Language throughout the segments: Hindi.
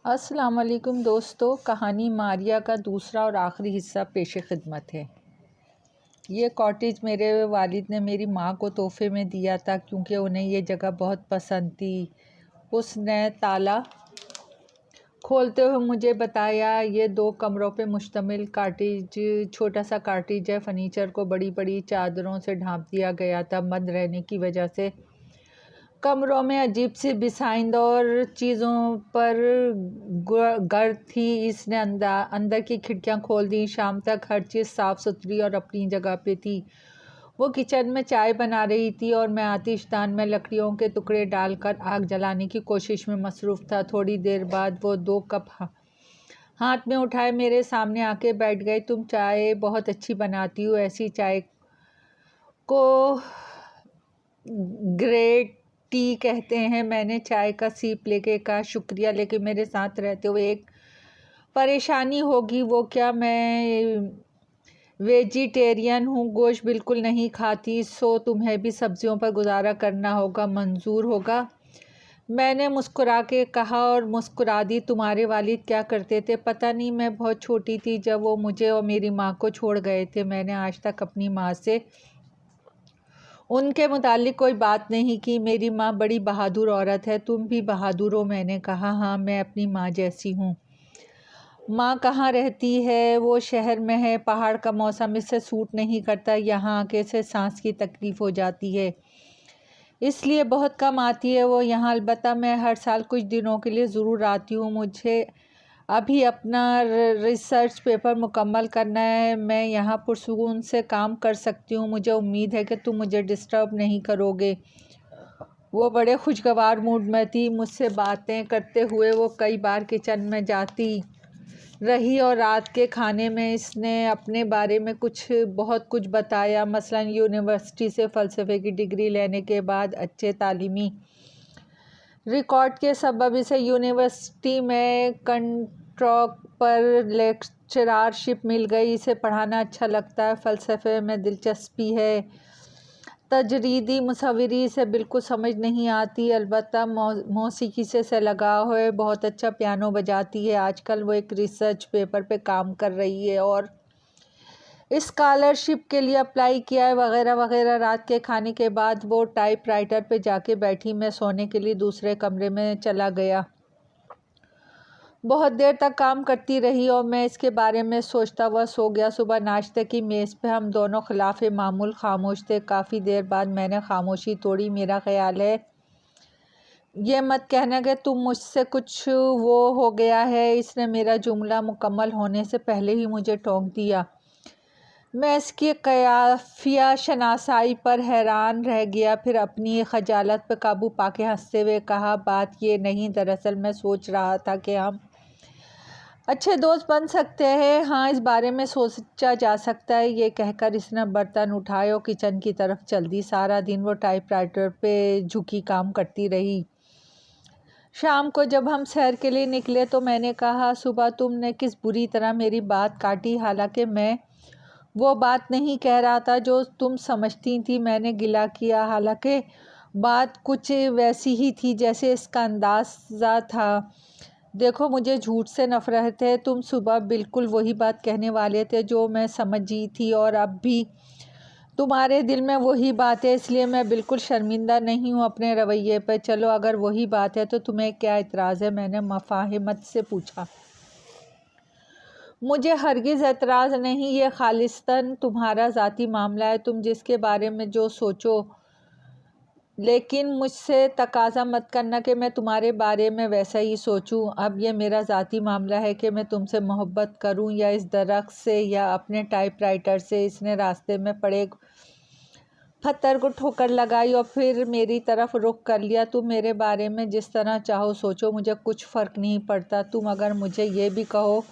अस्सलाम वालेकुम दोस्तों, कहानी मारिया का दूसरा और आखिरी हिस्सा पेश खिदमत है। ये कॉटेज मेरे वालिद ने मेरी माँ को तोहफे में दिया था क्योंकि उन्हें ये जगह बहुत पसंद थी। उसने ताला खोलते हुए मुझे बताया, ये 2 कमरों पे मुश्तमिल कॉटेज छोटा सा कॉटेज है। फर्नीचर को बड़ी बड़ी चादरों से ढांप दिया गया था। बंद रहने की वजह से कमरों में अजीब सी बिसाइंद और चीज़ों पर गर्द थी। इसने अंदर की खिड़कियां खोल दी। शाम तक हर चीज़ साफ़ सुथरी और अपनी जगह पे थी। वो किचन में चाय बना रही थी और मैं आतिशदान में लकड़ियों के टुकड़े डालकर आग जलाने की कोशिश में मसरूफ़ था। थोड़ी देर बाद वो 2 कप हाथ में उठाए मेरे सामने आके बैठ गए। तुम चाय बहुत अच्छी बनाती हो। ऐसी चाय को ग्रेट टी कहते हैं। मैंने चाय का सीप लेके कहा, शुक्रिया, लेकिन मेरे साथ रहते हुए एक परेशानी होगी। वो क्या? मैं वेजिटेरियन हूँ, गोश्त बिल्कुल नहीं खाती, सो तुम्हें भी सब्जियों पर गुजारा करना होगा। मंजूर होगा? मैंने मुस्कुरा के कहा और मुस्कुरा दी। तुम्हारे वालिद क्या करते थे? पता नहीं, मैं बहुत छोटी थी जब वो मुझे और मेरी माँ को छोड़ गए थे। मैंने आज तक अपनी माँ से उनके मुतालिक कोई बात नहीं की। मेरी माँ बड़ी बहादुर औरत है। तुम भी बहादुर हो? मैंने कहा, हाँ, मैं अपनी माँ जैसी हूँ। माँ कहाँ रहती है? वो शहर में है। पहाड़ का मौसम इसे सूट नहीं करता। यहाँ आके से सांस की तकलीफ़ हो जाती है, इसलिए बहुत कम आती है वो यहाँ। अलबत्ता मैं हर साल कुछ दिनों के लिए ज़रूर आती हूँ। मुझे अभी अपना रिसर्च पेपर मुकम्मल करना है। मैं यहाँ पुरसुकून से काम कर सकती हूँ। मुझे उम्मीद है कि तुम मुझे डिस्टर्ब नहीं करोगे। वो बड़े खुशगवार मूड में थी। मुझसे बातें करते हुए वो कई बार किचन में जाती रही और रात के खाने में इसने अपने बारे में बहुत कुछ बताया। मसलन यूनिवर्सिटी से फ़लसफ़े की डिग्री लेने के बाद अच्छे तालीमी रिकॉर्ड के सबब इसे यूनिवर्सिटी में कंट्रैक्ट पर लेक्चरारशिप मिल गई। इसे पढ़ाना अच्छा लगता है, फ़लसफ़े में दिलचस्पी है। तजरीदी मुसव्विरी से बिल्कुल समझ नहीं आती। अलबत्ता मौसीकी से लगाव है। बहुत अच्छा पियानो बजाती है। आजकल वो एक रिसर्च पेपर पे काम कर रही है और स्कॉलरशिप के लिए अप्लाई किया है, वगैरह वगैरह। रात के खाने के बाद वो टाइपराइटर पे जाके बैठी। मैं सोने के लिए दूसरे कमरे में चला गया। बहुत देर तक काम करती रही और मैं इसके बारे में सोचता हुआ सो गया। सुबह नाश्ते की मेज़ पे हम दोनों खिलाफ़ मामूल खामोश थे। काफ़ी देर बाद मैंने खामोशी तोड़ी। मेरा ख्याल है ये मत कहना कि तुम मुझसे कुछ वो हो गया है। इसने मेरा जुमला मुकम्मल होने से पहले ही मुझे टोक दिया। मैं इसकी कयाफिया शनासाई पर हैरान रह गया। फिर अपनी खजालत पर काबू पाके हंसते हुए कहा, बात ये नहीं, दरअसल मैं सोच रहा था कि हम अच्छे दोस्त बन सकते हैं। हाँ, इस बारे में सोचा जा सकता है। ये कहकर इसने बर्तन उठाए और किचन की तरफ चल दी। सारा दिन वो टाइपराइटर पे झुकी काम करती रही। शाम को जब हम सैर के लिए निकले तो मैंने कहा, सुबह तुमने किस बुरी तरह मेरी बात काटी। हालांकि मैं वो बात नहीं कह रहा था जो तुम समझती थी। मैंने गिला किया। हालांकि बात कुछ वैसी ही थी जैसे इसका अंदाज़ा था। देखो, मुझे झूठ से नफ़रत है। तुम सुबह बिल्कुल वही बात कहने वाले थे जो मैं समझी थी और अब भी तुम्हारे दिल में वही बात है, इसलिए मैं बिल्कुल शर्मिंदा नहीं हूँ अपने रवैये पर। चलो, अगर वही बात है तो तुम्हें क्या इतराज़ है? मैंने मुफ़ाहमत से पूछा। मुझे हरगिज़ एतराज़ नहीं। ये खालिस्तन तुम्हारा ज़ाती मामला है, तुम जिसके बारे में जो सोचो, लेकिन मुझसे तकाज़ा मत करना कि मैं तुम्हारे बारे में वैसा ही सोचूं। अब ये मेरा ज़ाती मामला है कि मैं तुमसे मोहब्बत करूं या इस दरख्त से या अपने टाइपराइटर से। इसने रास्ते में पड़े पत्थर को ठोकर लगाई और फिर मेरी तरफ रुख कर लिया। तुम मेरे बारे में जिस तरह चाहो सोचो, मुझे कुछ फ़र्क नहीं पड़ता। तुम अगर मुझे ये भी कहो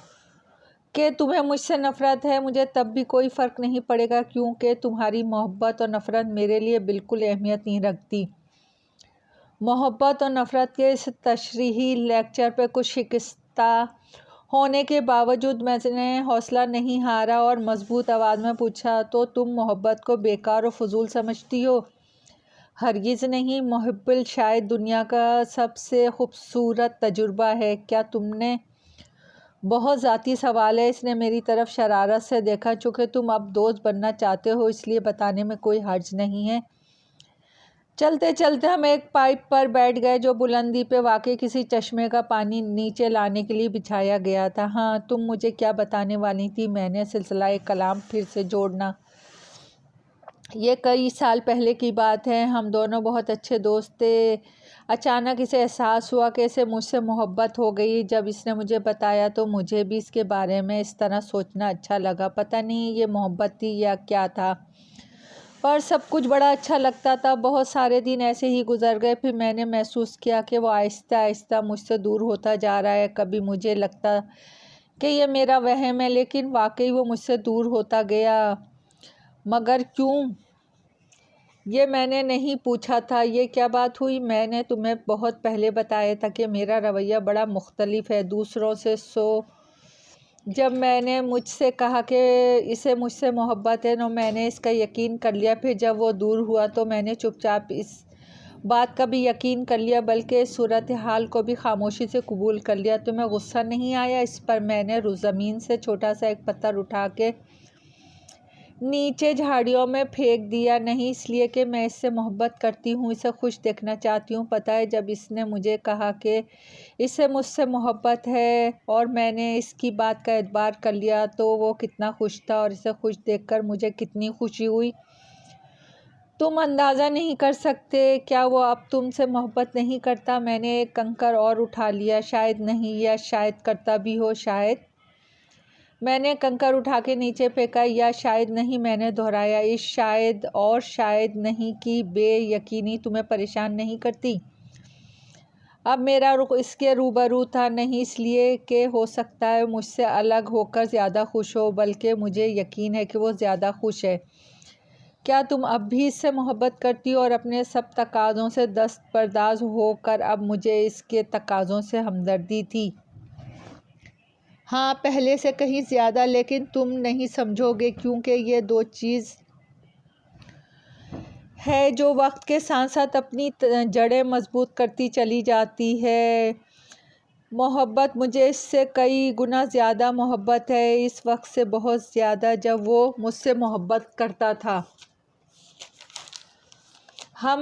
कि तुम्हें मुझसे नफ़रत है, मुझे तब भी कोई फ़र्क नहीं पड़ेगा, क्योंकि तुम्हारी मोहब्बत और नफ़रत मेरे लिए बिल्कुल अहमियत नहीं रखती। मोहब्बत और नफ़रत के इस तशरीही लेक्चर पर कुछ शिकस्ता होने के बावजूद मैंने हौसला नहीं हारा और मज़बूत आवाज़ में पूछा, तो तुम मोहब्बत को बेकार और फजूल समझती हो? हरगिज़ नहीं, मुहब्बत शायद दुनिया का सबसे खूबसूरत तजुर्बा है। क्या तुमने बहुत ज़ाती सवाल है, इसने मेरी तरफ शरारत से देखा। चूँकि तुम अब दोस्त बनना चाहते हो इसलिए बताने में कोई हर्ज नहीं है। चलते चलते हम एक पाइप पर बैठ गए जो बुलंदी पे वाकई किसी चश्मे का पानी नीचे लाने के लिए बिछाया गया था। हाँ, तुम मुझे क्या बताने वाली थी? मैंने सिलसिला कलाम फिर से जोड़ना। ये कई साल पहले की बात है। हम दोनों बहुत अच्छे दोस्त थे। अचानक इसे एहसास हुआ कि इसे मुझसे मोहब्बत हो गई। जब इसने मुझे बताया तो मुझे भी इसके बारे में इस तरह सोचना अच्छा लगा। पता नहीं ये मोहब्बत थी या क्या था, पर सब कुछ बड़ा अच्छा लगता था। बहुत सारे दिन ऐसे ही गुजर गए। फिर मैंने महसूस किया कि वो आहिस्ता आहिस्ता मुझसे दूर होता जा रहा है। कभी मुझे लगता कि ये मेरा वहम है, लेकिन वाकई वो मुझसे दूर होता गया। मगर क्यों, ये मैंने नहीं पूछा था। ये क्या बात हुई? मैंने तुम्हें बहुत पहले बताया था कि मेरा रवैया बड़ा मुख्तलिफ है दूसरों से। जब मैंने मुझसे कहा कि इसे मुझसे मोहब्बत है तो मैंने इसका यकीन कर लिया। फिर जब वो दूर हुआ तो मैंने चुपचाप इस बात का भी यकीन कर लिया, बल्कि सूरत हाल को भी खामोशी से कबूल कर लिया। तुम्हें गुस्सा नहीं आया इस पर? मैंने ज़मीन से छोटा सा एक पत्थर उठा के नीचे झाड़ियों में फेंक दिया। नहीं, इसलिए कि मैं इससे मोहब्बत करती हूँ, इसे खुश देखना चाहती हूँ। पता है, जब इसने मुझे कहा कि इसे मुझसे मोहब्बत है और मैंने इसकी बात का एतबार कर लिया तो वो कितना खुश था, और इसे खुश देखकर मुझे कितनी खुशी हुई तुम अंदाज़ा नहीं कर सकते। क्या वो अब तुमसे मोहब्बत नहीं करता? मैंने एक कंकर और उठा लिया। शायद नहीं, या शायद करता भी हो। शायद, मैंने कंकर उठा के नीचे फेंका। या शायद नहीं, मैंने दोहराया। इस शायद और शायद नहीं की बेयकीनी तुम्हें परेशान नहीं करती? अब मेरा रुख इसके रूबरू था, नहीं इसलिए कि हो सकता है मुझसे अलग होकर ज़्यादा खुश हो, बल्कि मुझे यकीन है कि वो ज़्यादा खुश है। क्या तुम अब भी इससे मोहब्बत करती हो? और अपने सब तकाज़ों से दस्तबरदार होकर अब मुझे इसके तकाज़ों से हमदर्दी थी। हाँ, पहले से कहीं ज़्यादा। लेकिन तुम नहीं समझोगे, क्योंकि ये दो चीज़ है जो वक्त के साथ साथ अपनी जड़ें मजबूत करती चली जाती है। मोहब्बत, मुझे इससे कई गुना ज़्यादा मोहब्बत है, इस वक्त से बहुत ज़्यादा, जब वो मुझसे मोहब्बत करता था। हम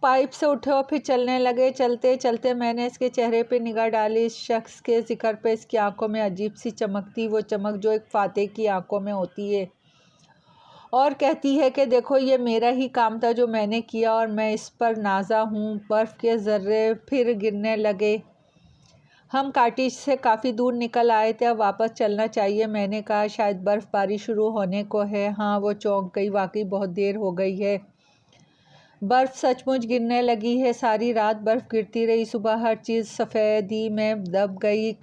पाइप से उठे और फिर चलने लगे। चलते चलते मैंने इसके चेहरे पे निगाह डाली। इस शख्स के ज़िक्र पे इसकी आंखों में अजीब सी चमक थी, वो चमक जो एक फातेह की आंखों में होती है और कहती है कि देखो, ये मेरा ही काम था जो मैंने किया और मैं इस पर नाज़ा हूँ। बर्फ़ के ज़र्रे फिर गिरने लगे। हम काटेज से काफ़ी दूर निकल आए थे, अब वापस चलना चाहिए। मैंने कहा, शायद बर्फ़बारी शुरू होने को है। हाँ, वो चौंक गई। वाकई बहुत देर हो गई है। बर्फ़ सचमुच गिरने लगी है। सारी रात बर्फ़ गिरती रही। सुबह हर चीज़ सफ़ेदी में दब गई।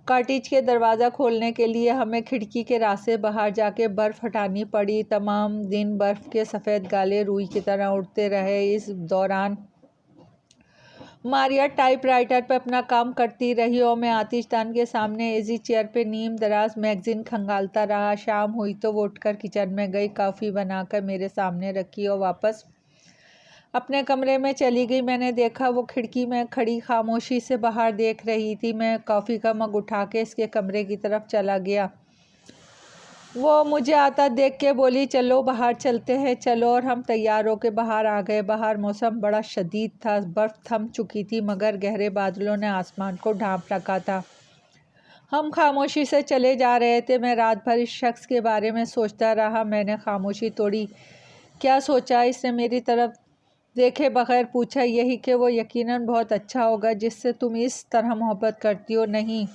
कॉटेज के दरवाज़ा खोलने के लिए हमें खिड़की के रास्ते बाहर जाके बर्फ़ हटानी पड़ी। तमाम दिन बर्फ़ के सफ़ेद गाले रुई की तरह उड़ते रहे। इस दौरान मारिया टाइपराइटर पर अपना काम करती रही और मैं आतिशदान के सामने इजी चेयर पे नीम दराज मैगज़ीन खंगालता रहा। शाम हुई तो वो उठकर किचन में गई, कॉफ़ी बनाकर मेरे सामने रखी और वापस अपने कमरे में चली गई। मैंने देखा वो खिड़की में खड़ी खामोशी से बाहर देख रही थी। मैं कॉफ़ी का मग उठा के इसके कमरे की तरफ चला गया। वो मुझे आता देख के बोली, चलो बाहर चलते हैं। चलो, और हम तैयार होकर बाहर आ गए। बाहर मौसम बड़ा शदीद था। बर्फ़ थम चुकी थी, मगर गहरे बादलों ने आसमान को ढांप रखा था। हम खामोशी से चले जा रहे थे। मैं रात भर इस शख्स के बारे में सोचता रहा। मैंने खामोशी तोड़ी। क्या सोचा? इसने मेरी तरफ देखे बगैर पूछा। यही कि वो यकीनन बहुत अच्छा होगा जिससे तुम इस तरह मोहब्बत करती हो। नहीं,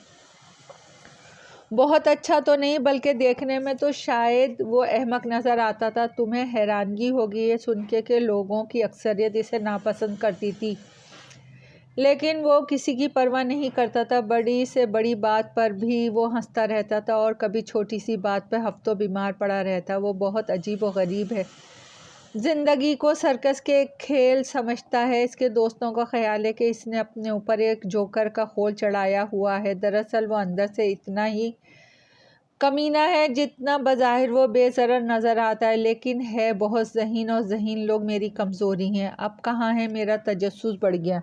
बहुत अच्छा तो नहीं, बल्कि देखने में तो शायद वो अहमक नज़र आता था। तुम्हें हैरानगी होगी ये सुन के कि लोगों की अक्सरियत इसे नापसंद करती थी, लेकिन वो किसी की परवाह नहीं करता था। बड़ी से बड़ी बात पर भी वो हंसता रहता था और कभी छोटी सी बात पर हफ्तों बीमार पड़ा रहता। वो बहुत अजीब व गरीब है। ज़िंदगी को सर्कस के एक खेल समझता है। इसके दोस्तों का ख्याल है कि इसने अपने ऊपर एक जोकर का खोल चढ़ाया हुआ है। दरअसल वो अंदर से इतना ही कमीना है जितना बज़ाहिर वो बेज़रर नज़र आता है, लेकिन है बहुत ज़हीन, और ज़हीन लोग मेरी कमज़ोरी हैं। अब कहाँ है मेरा तजस्सुस बढ़ गया।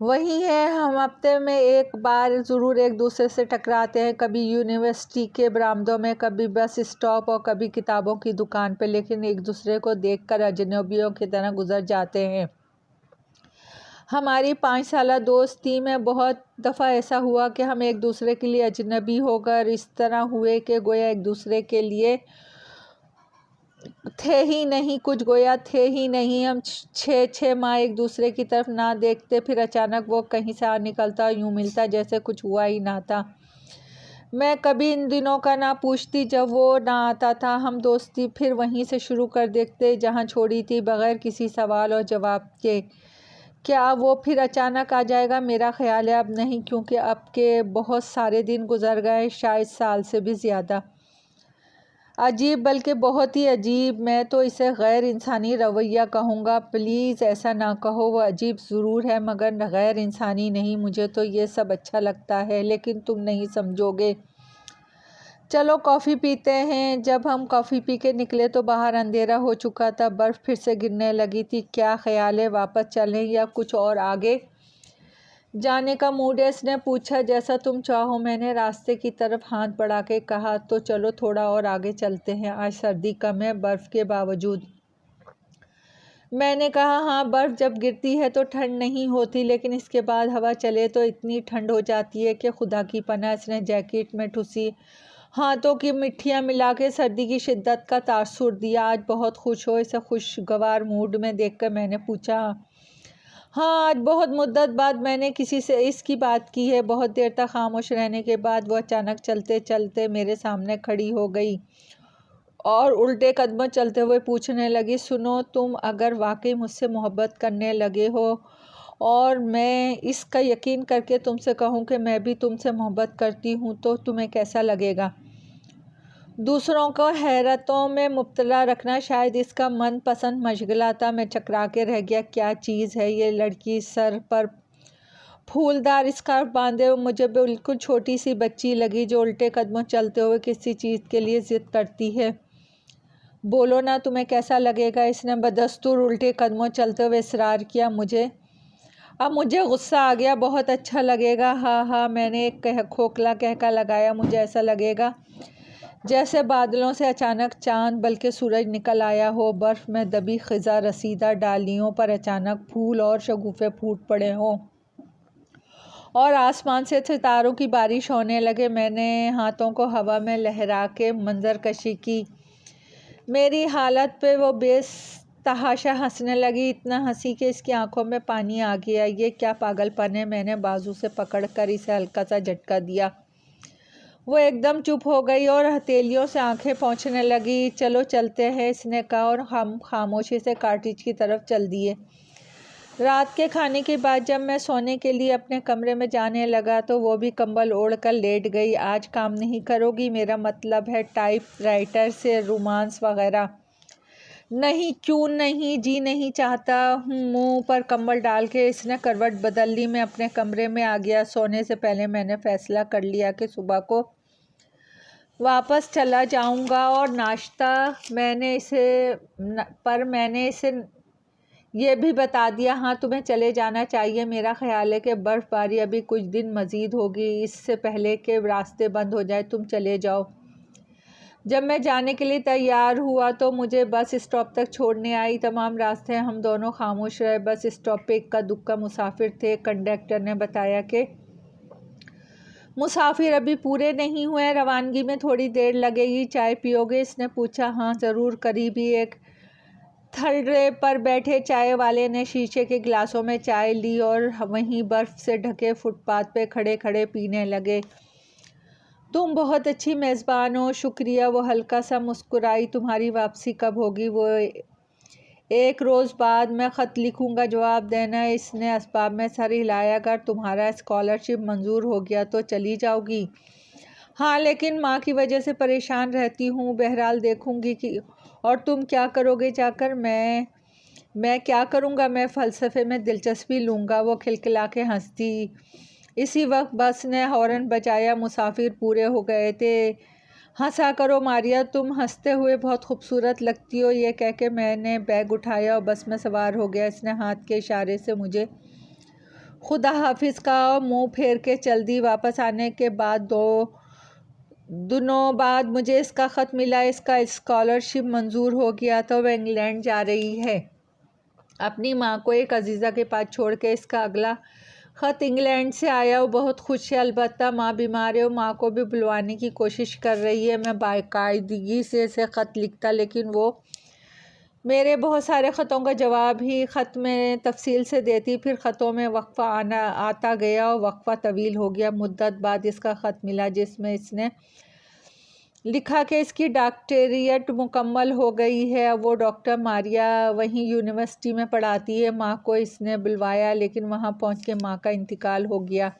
वही है, हम हफ्ते में एक बार ज़रूर एक दूसरे से टकराते हैं, कभी यूनिवर्सिटी के बरामदों में, कभी बस स्टॉप और कभी किताबों की दुकान पे, लेकिन एक दूसरे को देखकर अजनबियों की तरह गुजर जाते हैं। हमारी 5 साला दोस्ती में बहुत दफ़ा ऐसा हुआ कि हम एक दूसरे के लिए अजनबी होकर इस तरह हुए कि गोया एक दूसरे के लिए थे ही नहीं, कुछ गोया थे ही नहीं। हम 6 माह एक दूसरे की तरफ ना देखते, फिर अचानक वो कहीं से आ निकलता, यूँ मिलता जैसे कुछ हुआ ही ना था। मैं कभी इन दिनों का ना पूछती जब वो ना आता था। हम दोस्ती फिर वहीं से शुरू कर देते जहाँ छोड़ी थी, बग़ैर किसी सवाल और जवाब के। क्या वो फिर अचानक आ जाएगा? मेरा ख़्याल है अब नहीं, क्योंकि अब के बहुत सारे दिन गुजर गए, शायद साल से भी ज़्यादा। अजीब, बल्कि बहुत ही अजीब। मैं तो इसे गैर इंसानी रवैया कहूँगा। प्लीज़ ऐसा ना कहो। वो अजीब ज़रूर है मगर गैर इंसानी नहीं। मुझे तो ये सब अच्छा लगता है, लेकिन तुम नहीं समझोगे। चलो कॉफ़ी पीते हैं। जब हम कॉफ़ी पी के निकले तो बाहर अंधेरा हो चुका था, बर्फ़ फिर से गिरने लगी थी। क्या ख्याल है, वापस चलें या कुछ और आगे जाने का मूड है? इसने पूछा। जैसा तुम चाहो, मैंने रास्ते की तरफ हाथ बढ़ा के कहा। तो चलो थोड़ा और आगे चलते हैं, आज सर्दी कम है बर्फ़ के बावजूद। मैंने कहा हाँ, बर्फ़ जब गिरती है तो ठंड नहीं होती, लेकिन इसके बाद हवा चले तो इतनी ठंड हो जाती है कि खुदा की पनाह। इसने जैकेट में ठुसी हाथों की मिट्टियाँ मिला के सर्दी की शिद्दत का तासुर दिया। आज बहुत खुश हो? इसे खुशगवार मूड में देखकर मैंने पूछा। हाँ, आज बहुत मुद्दत बाद मैंने किसी से इसकी बात की है। बहुत देर तक खामोश रहने के बाद वो अचानक चलते चलते मेरे सामने खड़ी हो गई और उल्टे कदमों चलते हुए पूछने लगी, सुनो, तुम अगर वाकई मुझसे मोहब्बत करने लगे हो और मैं इसका यकीन करके तुमसे कहूँ कि मैं भी तुमसे मोहब्बत करती हूँ, तो तुम्हें कैसा लगेगा? दूसरों को हैरतों में मुब्तला रखना शायद इसका मनपसंद मशगला था। मैं चकरा के रह गया। क्या चीज़ है ये लड़की? सर पर फूलदार स्कार्फ बांधे हुए मुझे बिल्कुल छोटी सी बच्ची लगी, जो उल्टे कदमों चलते हुए किसी चीज़ के लिए ज़िद करती है। बोलो ना, तुम्हें कैसा लगेगा? इसने बदस्तूर उल्टे कदमों चलते हुए इसरार किया। अब मुझे गुस्सा आ गया। बहुत अच्छा लगेगा। हाँ हाँ, मैंने एक खोखला कहका लगाया। मुझे ऐसा लगेगा जैसे बादलों से अचानक चांद, बल्कि सूरज निकल आया हो। बर्फ़ में दबी ख़िज़ा रसीदा डालियों पर अचानक फूल और शगुफ़े फूट पड़े हों और आसमान से सितारों की बारिश होने लगे। मैंने हाथों को हवा में लहरा के मंजर कशी की। मेरी हालत पे वो बेतहाशा हंसने लगी, इतना हंसी कि इसकी आंखों में पानी आ गया। ये क्या पागलपन है? मैंने बाजू से पकड़कर इसे हल्का सा झटका दिया। वो एकदम चुप हो गई और हथेलियों से आंखें पोंछने लगी। चलो चलते हैं, इसने कहा, और हम खामोशी से कॉटेज की तरफ चल दिए। रात के खाने के बाद जब मैं सोने के लिए अपने कमरे में जाने लगा तो वो भी कंबल ओढ़ कर लेट गई। आज काम नहीं करोगी? मेरा मतलब है टाइपराइटर से रोमांस वगैरह। नहीं। क्यों नहीं? जी नहीं चाहता हूँ। मुंह पर कंबल डाल के इसने करवट बदल ली। मैं अपने कमरे में आ गया। सोने से पहले मैंने फ़ैसला कर लिया कि सुबह को वापस चला जाऊंगा और नाश्ता मैंने इसे ये भी बता दिया। हाँ, तुम्हें चले जाना चाहिए। मेरा ख्याल है कि बर्फ़बारी अभी कुछ दिन मज़ीद होगी, इससे पहले कि रास्ते बंद हो जाए। तुम चले जाओ। जब मैं जाने के लिए तैयार हुआ तो मुझे बस स्टॉप तक छोड़ने आई। तमाम रास्ते हम दोनों खामोश रहे। बस स्टॉप पे इक्का दुक्का मुसाफिर थे। कंडक्टर ने बताया कि मुसाफिर अभी पूरे नहीं हुए, रवानगी में थोड़ी देर लगेगी। चाय पियोगे? इसने पूछा। हाँ ज़रूर। करीब ही एक थल्ले पर बैठे चाय वाले ने शीशे के गिलासों में चाय ली और वहीं बर्फ़ से ढके फुटपाथ पे खड़े खड़े पीने लगे। तुम बहुत अच्छी मेज़बान हो। शुक्रिया। वो हल्का सा मुस्कुराई। तुम्हारी वापसी कब होगी? वो एक रोज़ बाद। मैं ख़त लिखूँगा, जवाब देना। इसने असबाब में सर हिलाया। अगर तुम्हारा स्कॉलरशिप मंजूर हो गया तो चली जाओगी? हाँ, लेकिन माँ की वजह से परेशान रहती हूँ। बहरहाल देखूँगी कि। और तुम क्या करोगे जाकर? मैं क्या करूँगा? मैं फ़लसफ़े में दिलचस्पी लूँगा। वो खिलखिला के हंस दी। इसी वक्त बस ने हॉर्न बजाया। मुसाफिर पूरे हो गए थे। हंसा करो मारिया, तुम हंसते हुए बहुत खूबसूरत लगती हो। ये कह के मैंने बैग उठाया और बस में सवार हो गया। इसने हाथ के इशारे से मुझे खुदा हाफिज़ कहा और मुँह फेर के चल दी। वापस आने के बाद 2 दिनों बाद मुझे इसका ख़त मिला। इसका स्कॉलरशिप मंजूर हो गया था। वह इंग्लैंड जा रही है अपनी माँ को एक अजीज़ा के पास छोड़ के। इसका अगला ख़त इंग्लैंड से आया। वो बहुत खुश है। अलबत्ता माँ बीमार है। वो माँ को भी बुलवाने की कोशिश कर रही है। मैं बाकायदगी से इसे ख़त लिखता, लेकिन वो मेरे बहुत सारे ख़तों का जवाब ही ख़त में तफसील से देती। फिर ख़तों में वक्फ़ा आता गया और वक्फ़ा तवील हो गया। मुद्दत बाद इसका ख़त मिला जिसमें इसने लिखा कि इसकी डॉक्टरेट मुकम्मल हो गई है। वो डॉक्टर मारिया वहीं यूनिवर्सिटी में पढ़ाती है। माँ को इसने बुलवाया, लेकिन वहाँ पहुँच के माँ का इंतकाल हो गया।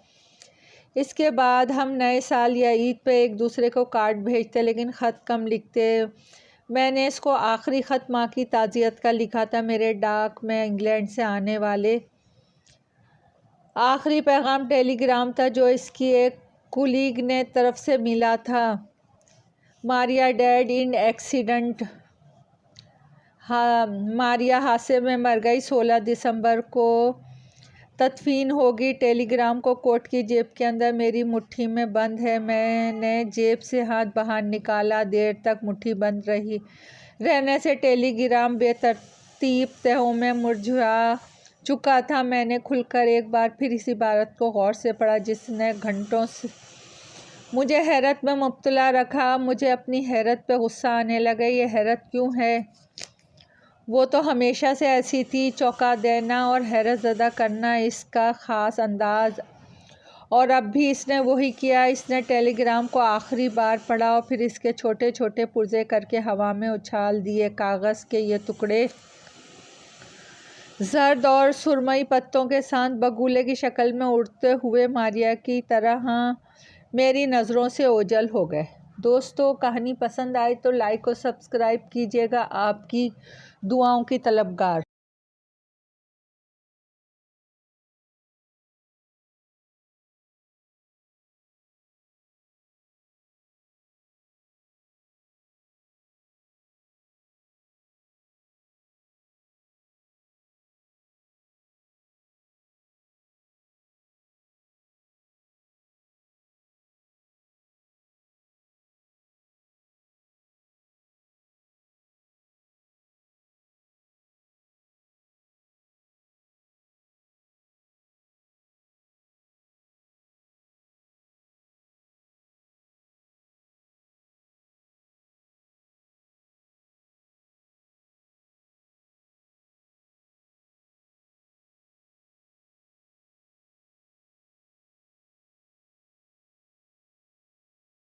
इसके बाद हम नए साल या ईद पे एक दूसरे को कार्ड भेजते, लेकिन ख़त कम लिखते। मैंने इसको आखिरी ख़त माँ की ताज़ियत का लिखा था। मेरे डाक में इंग्लैंड से आने वाले आखिरी पैगाम टेलीग्राम था जो इसकी एक कुलीग ने तरफ से मिला था। Maria dead in accident. हाँ, मारिया हादसे में मर गई। 16 दिसंबर को तदफीन होगी। टेलीग्राम को कोट की जेब के अंदर मेरी मुट्ठी में बंद है। मैंने जेब से हाथ बाहर निकाला। देर तक मुट्ठी बंद रहने से टेलीग्राम बेतरतीब तहों में मुरझा चुका था। मैंने खुलकर एक बार फिर इस इबारत को गौर से पढ़ा जिसने घंटों से मुझे हैरत में मुब्तला रखा। मुझे अपनी हैरत पे गुस्सा आने लगा। ये हैरत क्यों है? वो तो हमेशा से ऐसी थी। चौंका देना और हैरत ज़दा करना इसका ख़ास अंदाज़, और अब भी इसने वही किया। इसने टेलीग्राम को आखिरी बार पढ़ा और फिर इसके छोटे छोटे पुर्जे करके हवा में उछाल दिए। कागज़ के ये टुकड़े जर्द और सुरमई पत्तों के साथ बगुले की शक्ल में उड़ते हुए मारिया की तरह मेरी नज़रों से ओझल हो गए। दोस्तों, कहानी पसंद आए तो लाइक और सब्सक्राइब कीजिएगा। आपकी दुआओं की तलबगार।